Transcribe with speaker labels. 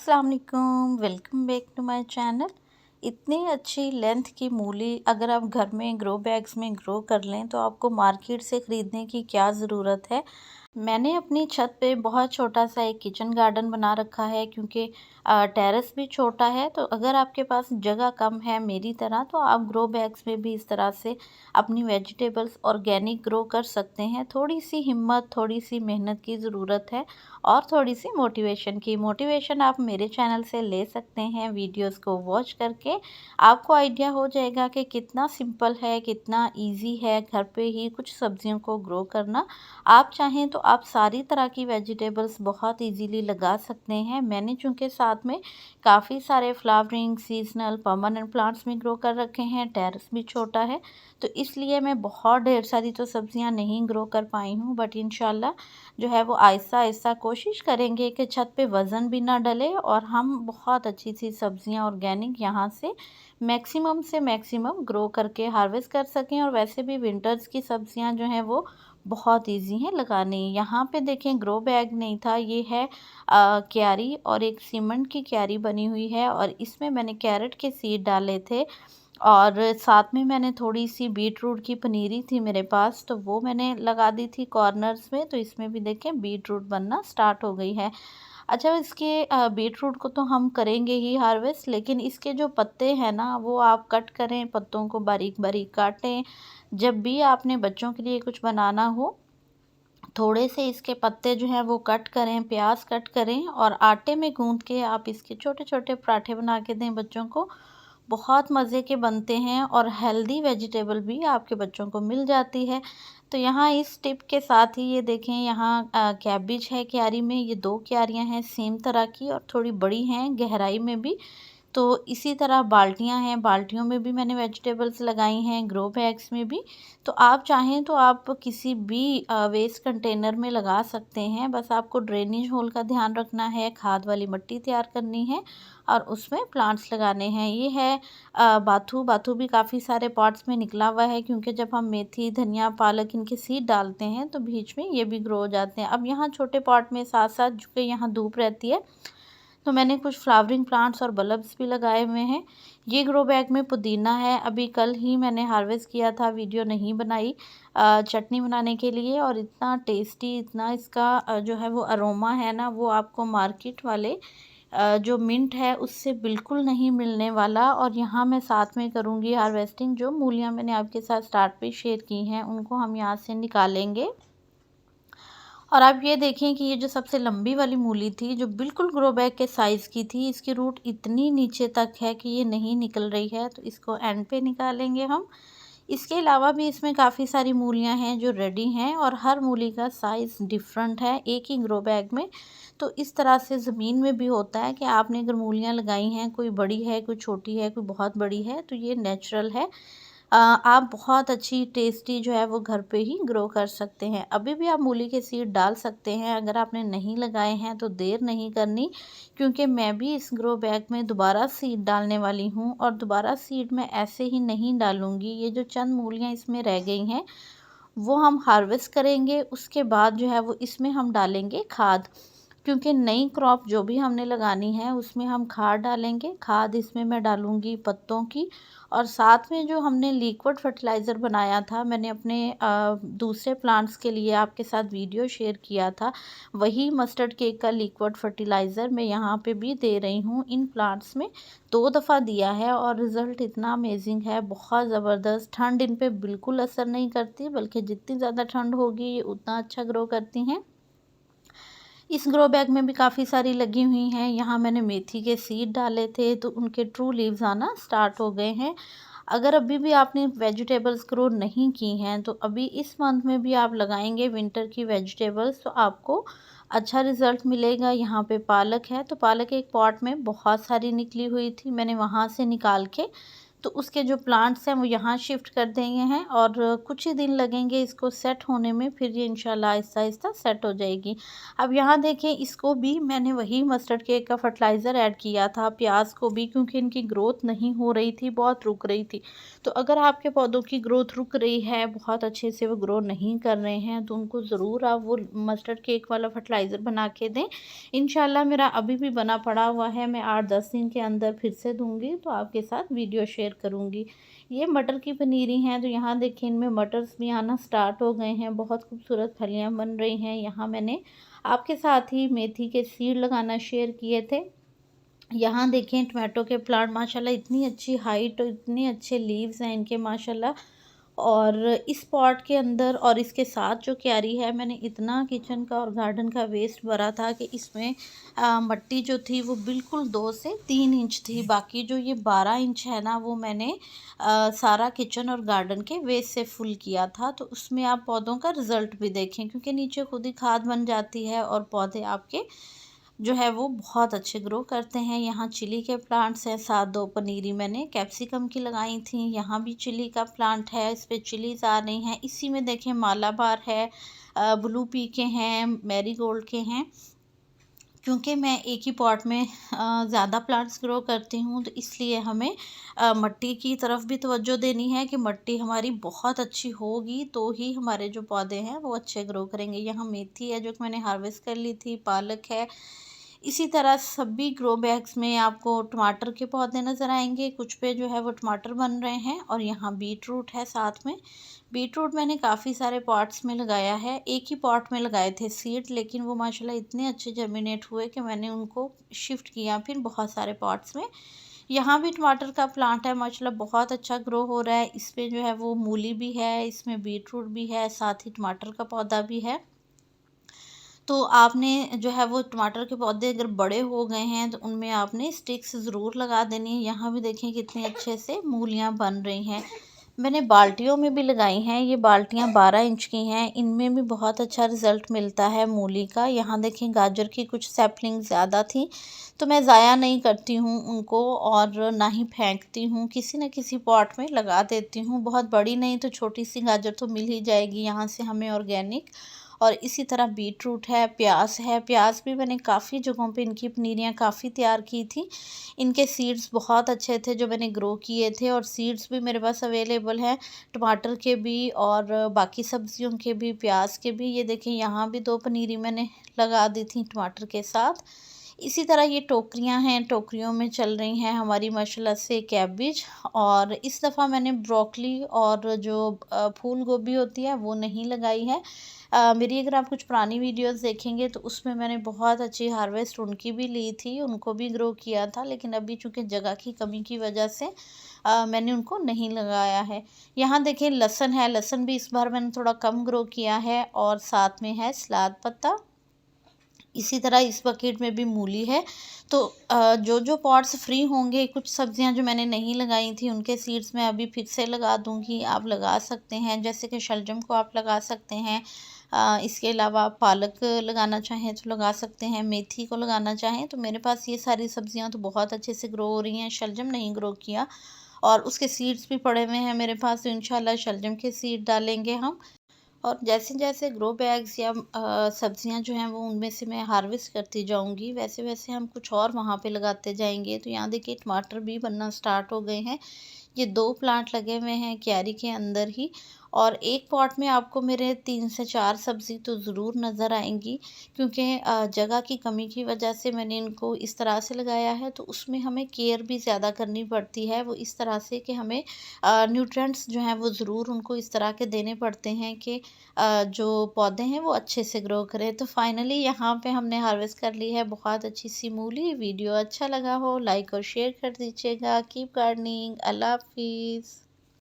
Speaker 1: अस्सलाम वालेकुम, welcome back to my channel. इतनी अच्छी लेंथ की मूली अगर आप घर में ग्रो बैग्स में ग्रो कर लें तो आपको मार्केट से ख़रीदने की क्या ज़रूरत है। मैंने अपनी छत पे बहुत छोटा सा एक किचन गार्डन बना रखा है क्योंकि टेरेस भी छोटा है। तो अगर आपके पास जगह कम है मेरी तरह तो आप ग्रो बैग्स में भी इस तरह से अपनी वेजिटेबल्स ऑर्गेनिक ग्रो कर सकते हैं। थोड़ी सी हिम्मत, थोड़ी सी मेहनत की ज़रूरत है और थोड़ी सी मोटिवेशन आप मेरे चैनल से ले सकते हैं। वीडियोस को वॉच करके आपको आइडिया हो जाएगा कि कितना सिंपल है, कितना इजी है घर पे ही कुछ सब्जियों को ग्रो करना। आप चाहें तो आप सारी तरह की वेजिटेबल्स बहुत इजीली लगा सकते हैं। मैंने चूँकि साथ में काफ़ी सारे फ्लावरिंग, सीजनल, परमानेंट प्लांट्स में ग्रो कर रखे हैं, टेरेस भी छोटा है, तो इसलिए मैं बहुत ढेर सारी तो सब्जियां नहीं ग्रो कर पाई हूँ। बट इंशाल्लाह जो है वो आहिस्ता आहिस्ता कोशिश करेंगे कि छत पे वज़न भी ना डले और हम बहुत अच्छी सी सब्जियां ऑर्गेनिक यहाँ से मैक्सिमम ग्रो करके हार्वेस्ट कर सकें। और वैसे भी विंटर्स की सब्जियां जो हैं वो बहुत इजी हैं लगानी। यहाँ पे देखें ग्रो बैग नहीं था, ये है क्यारी और एक सीमेंट की क्यारी बनी हुई है और इसमें मैंने कैरेट के सीड डाले थे और साथ में मैंने थोड़ी सी बीट रूट की पनीरी थी मेरे पास, तो वो मैंने लगा दी थी कॉर्नर्स में। तो इसमें भी देखें बीट रूट बनना स्टार्ट हो गई है। अच्छा, इसके बीट रूट को तो हम करेंगे ही हार्वेस्ट, लेकिन इसके जो पत्ते हैं ना वो आप कट करें, पत्तों को बारीक बारीक काटें। जब भी आपने बच्चों के लिए कुछ बनाना हो, थोड़े से इसके पत्ते जो हैं वो कट करें, प्याज कट करें और आटे में गूंद के आप इसके छोटे छोटे पराठे बना के दें बच्चों को। बहुत मज़े के बनते हैं और हेल्दी वेजिटेबल भी आपके बच्चों को मिल जाती है। तो यहाँ इस टिप के साथ ही ये देखें, यहाँ कैबिज है क्यारी में, ये 2 क्यारियाँ हैं सेम तरह की और थोड़ी बड़ी हैं गहराई में भी। तो इसी तरह बाल्टियां हैं, बाल्टियों में भी मैंने वेजिटेबल्स लगाई हैं, ग्रो बैग्स में भी। तो आप चाहें तो आप किसी भी वेस्ट कंटेनर में लगा सकते हैं। बस आपको ड्रेनेज होल का ध्यान रखना है, खाद वाली मिट्टी तैयार करनी है और उसमें प्लांट्स लगाने हैं। ये है बाथू। बाथू भी काफ़ी सारे पॉट्स में निकला हुआ है क्योंकि जब हम मेथी, धनिया, पालक इनके सीड डालते हैं तो बीच में ये भी ग्रो हो जाते हैं। अब यहाँ छोटे पॉट में साथ साथ चूँकि यहाँ धूप रहती है तो मैंने कुछ फ्लावरिंग प्लांट्स और बल्ब्स भी लगाए हुए हैं। ये ग्रो बैग में पुदीना है, अभी कल ही मैंने हार्वेस्ट किया था, वीडियो नहीं बनाई चटनी बनाने के लिए। और इतना टेस्टी, इतना इसका जो है वो अरोमा है ना, वो आपको मार्केट वाले जो मिंट है उससे बिल्कुल नहीं मिलने वाला। और यहाँ मैं साथ में करूँगी हार्वेस्टिंग। जो मूलियाँ मैंने आपके साथ स्टार्ट पे शेयर की हैं उनको हम यहाँ से निकालेंगे। और आप ये देखें कि ये जो सबसे लंबी वाली मूली थी, जो बिल्कुल ग्रो बैग के साइज़ की थी, इसकी रूट इतनी नीचे तक है कि ये नहीं निकल रही है, तो इसको एंड पे निकालेंगे हम। इसके अलावा भी इसमें काफ़ी सारी मूलियाँ हैं जो रेडी हैं और हर मूली का साइज़ डिफरेंट है एक ही ग्रो बैग में। तो इस तरह से ज़मीन में भी होता है कि आपने अगर मूलियाँ लगाई हैं, कोई बड़ी है, कोई छोटी है, कोई बहुत बड़ी है, तो ये नेचुरल है। आप बहुत अच्छी टेस्टी जो है वो घर पे ही ग्रो कर सकते हैं। अभी भी आप मूली के सीड डाल सकते हैं, अगर आपने नहीं लगाए हैं तो देर नहीं करनी, क्योंकि मैं भी इस ग्रो बैग में दोबारा सीड डालने वाली हूँ और दोबारा सीड मैं ऐसे ही नहीं डालूँगी। ये जो चंद मूलियाँ इसमें रह गई हैं वो हम हार्वेस्ट करेंगे, उसके बाद जो है वो इसमें हम डालेंगे खाद। क्योंकि नई क्रॉप जो भी हमने लगानी है उसमें हम खाद डालेंगे। खाद इसमें मैं डालूँगी पत्तों की और साथ में जो हमने लिक्विड फर्टिलाइज़र बनाया था, मैंने अपने दूसरे प्लांट्स के लिए आपके साथ वीडियो शेयर किया था, वही मस्टर्ड केक का लिक्विड फर्टिलाइज़र मैं यहाँ पे भी दे रही हूँ इन प्लांट्स में। 2 दफ़ा दिया है और रिज़ल्ट इतना अमेजिंग है, बहुत ज़बरदस्त। ठंड इन पे बिल्कुल असर नहीं करती, बल्कि जितनी ज़्यादा ठंड होगी ये उतना अच्छा ग्रो करती हैं। इस ग्रो बैग में भी काफ़ी सारी लगी हुई हैं। यहाँ मैंने मेथी के सीड डाले थे तो उनके ट्रू लीव्स आना स्टार्ट हो गए हैं। अगर अभी भी आपने वेजिटेबल्स ग्रो नहीं की हैं तो अभी इस मंथ में भी आप लगाएंगे विंटर की वेजिटेबल्स तो आपको अच्छा रिज़ल्ट मिलेगा। यहाँ पे पालक है, तो पालक एक पॉट में बहुत सारी निकली हुई थी, मैंने वहाँ से निकाल के तो उसके जो प्लांट्स हैं वो यहाँ शिफ्ट कर देंगे हैं और कुछ ही दिन लगेंगे इसको सेट होने में, फिर ये इंशाल्लाह आहिस्ता आहिस्ता सेट हो जाएगी। अब यहाँ देखें, इसको भी मैंने वही मस्टर्ड केक का फर्टिलाइज़र ऐड किया था, प्याज को भी, क्योंकि इनकी ग्रोथ नहीं हो रही थी, बहुत रुक रही थी। तो अगर आपके पौधों की ग्रोथ रुक रही है, बहुत अच्छे से वो ग्रो नहीं कर रहे हैं, तो उनको ज़रूर आप वो मस्टर्ड केक वाला फर्टिलाइज़र बना के दें। इंशाल्लाह मेरा अभी भी बना पड़ा हुआ है, मैं 8-10 दिन के अंदर फिर से दूँगी, तो आपके साथ वीडियो शेयर करूँगी। ये मटर की पनीरी हैं, तो यहाँ देखिए इनमें मटर्स भी आना स्टार्ट हो गए हैं, बहुत खूबसूरत फलियाँ बन रही हैं। यहाँ मैंने आपके साथ ही मेथी के सीड लगाना शेयर किए थे। यहाँ देखें टमाटो के प्लांट माशाल्लाह इतनी अच्छी हाइट और इतने अच्छे लीव्स हैं इनके माशाल्लाह। और इस पॉट के अंदर और इसके साथ जो क्यारी है, मैंने इतना किचन का और गार्डन का वेस्ट भरा था कि इसमें मट्टी जो थी वो बिल्कुल 2 से 3 इंच थी। बाकी जो ये 12 इंच है ना, वो मैंने सारा किचन और गार्डन के वेस्ट से फुल किया था। तो उसमें आप पौधों का रिज़ल्ट भी देखें, क्योंकि नीचे खुद ही खाद बन जाती है और पौधे आपके जो है वो बहुत अच्छे ग्रो करते हैं। यहाँ चिली के प्लांट्स हैं, साथ 2 पनीरी मैंने कैप्सिकम की लगाई थी। यहाँ भी चिली का प्लांट है, इस पे चिलीज़ आ रही हैं। इसी में देखें मालाबार है, ब्लू पी के हैं, मैरीगोल्ड के हैं। क्योंकि मैं एक ही पॉट में ज़्यादा प्लांट्स ग्रो करती हूँ, तो इसलिए हमें मट्टी की तरफ भी तवज्जो देनी है कि मट्टी हमारी बहुत अच्छी होगी तो ही हमारे जो पौधे हैं वो अच्छे ग्रो करेंगे। यहाँ मेथी है जो कि मैंने हार्वेस्ट कर ली थी, पालक है। इसी तरह सभी ग्रो बैग्स में आपको टमाटर के पौधे नज़र आएंगे, कुछ पे जो है वो टमाटर बन रहे हैं। और यहाँ बीट रूट है साथ में। बीट रूट मैंने काफ़ी सारे पॉट्स में लगाया है, एक ही पॉट में लगाए थे सीड, लेकिन वो माशाल्लाह इतने अच्छे जर्मिनेट हुए कि मैंने उनको शिफ्ट किया फिर बहुत सारे पॉट्स में। यहाँ भी टमाटर का प्लांट है, माशाल्लाह बहुत अच्छा ग्रो हो रहा है। इसमें जो है वो मूली भी है, इसमें बीट रूट भी है, साथ ही टमाटर का पौधा भी है। तो आपने जो है वो टमाटर के पौधे अगर बड़े हो गए हैं तो उनमें आपने स्टिक्स ज़रूर लगा देनी है। यहाँ भी देखें कितने अच्छे से मूलियाँ बन रही हैं। मैंने बाल्टियों में भी लगाई हैं, ये बाल्टियाँ 12 इंच की हैं, इनमें भी बहुत अच्छा रिज़ल्ट मिलता है मूली का। यहाँ देखें गाजर की कुछ सैपलिंग ज़्यादा थी, तो मैं ज़ाया नहीं करती हूँ उनको और ना ही फेंकती हूँ, किसी न किसी पॉट में लगा देती हूँ। बहुत बड़ी नहीं तो छोटी सी गाजर तो मिल ही जाएगी यहाँ से हमें ऑर्गेनिक। और इसी तरह बीट रूट है, प्याज है। प्याज भी मैंने काफ़ी जगहों पे इनकी पनीरियाँ काफ़ी तैयार की थी। इनके सीड्स बहुत अच्छे थे जो मैंने ग्रो किए थे, और सीड्स भी मेरे पास अवेलेबल हैं, टमाटर के भी और बाकी सब्जियों के भी, प्याज के भी। ये देखें यहाँ भी 2 पनीरी मैंने लगा दी थी टमाटर के साथ। इसी तरह ये टोकरियां हैं, टोकरियों में चल रही हैं हमारी माशाल्लाह से कैबिज। और इस दफ़ा मैंने ब्रोकली और जो फूल गोभी होती है वो नहीं लगाई है। मेरी अगर आप कुछ पुरानी वीडियोस देखेंगे तो उसमें मैंने बहुत अच्छी हार्वेस्ट उनकी भी ली थी, उनको भी ग्रो किया था, लेकिन अभी चूँकि जगह की कमी की वजह से मैंने उनको नहीं लगाया है। यहाँ देखें लहसुन है, लहसुन भी इस बार मैंने थोड़ा कम ग्रो किया है, और साथ में है सलाद पत्ता। इसी तरह इस बकेट में भी मूली है। तो जो पॉट्स फ्री होंगे, कुछ सब्जियां जो मैंने नहीं लगाई थी उनके सीड्स मैं अभी फिर से लगा दूंगी, आप लगा सकते हैं। जैसे कि शलजम को आप लगा सकते हैं, इसके अलावा आप पालक लगाना चाहें तो लगा सकते हैं, मेथी को लगाना चाहें। तो मेरे पास ये सारी सब्जियां तो बहुत अच्छे से ग्रो हो रही हैं। शलजम नहीं ग्रो किया और उसके सीड्स भी पड़े हुए हैं मेरे पास, तो इंशाल्लाह शलजम के सीड डालेंगे हम। और जैसे जैसे ग्रो बैग्स या सब्जियां जो हैं वो उनमें से मैं हार्वेस्ट करती जाऊंगी, वैसे वैसे हम कुछ और वहाँ पे लगाते जाएंगे। तो यहाँ देखिए टमाटर भी बनना स्टार्ट हो गए हैं। ये 2 प्लांट लगे हुए हैं क्यारी के अंदर ही, और एक पॉट में आपको मेरे 3 से 4 सब्ज़ी तो ज़रूर नज़र आएंगी, क्योंकि जगह की कमी की वजह से मैंने इनको इस तरह से लगाया है। तो उसमें हमें केयर भी ज़्यादा करनी पड़ती है, वो इस तरह से कि हमें न्यूट्रिएंट्स जो हैं वो ज़रूर उनको इस तरह के देने पड़ते हैं कि जो पौधे हैं वो अच्छे से ग्रो करें। तो फाइनली यहाँ पे हमने हार्वेस्ट कर ली है बहुत अच्छी सी मूली। वीडियो अच्छा लगा हो लाइक और शेयर कर दीजिएगा। Keep gardening. अल्लाह हाफिज़।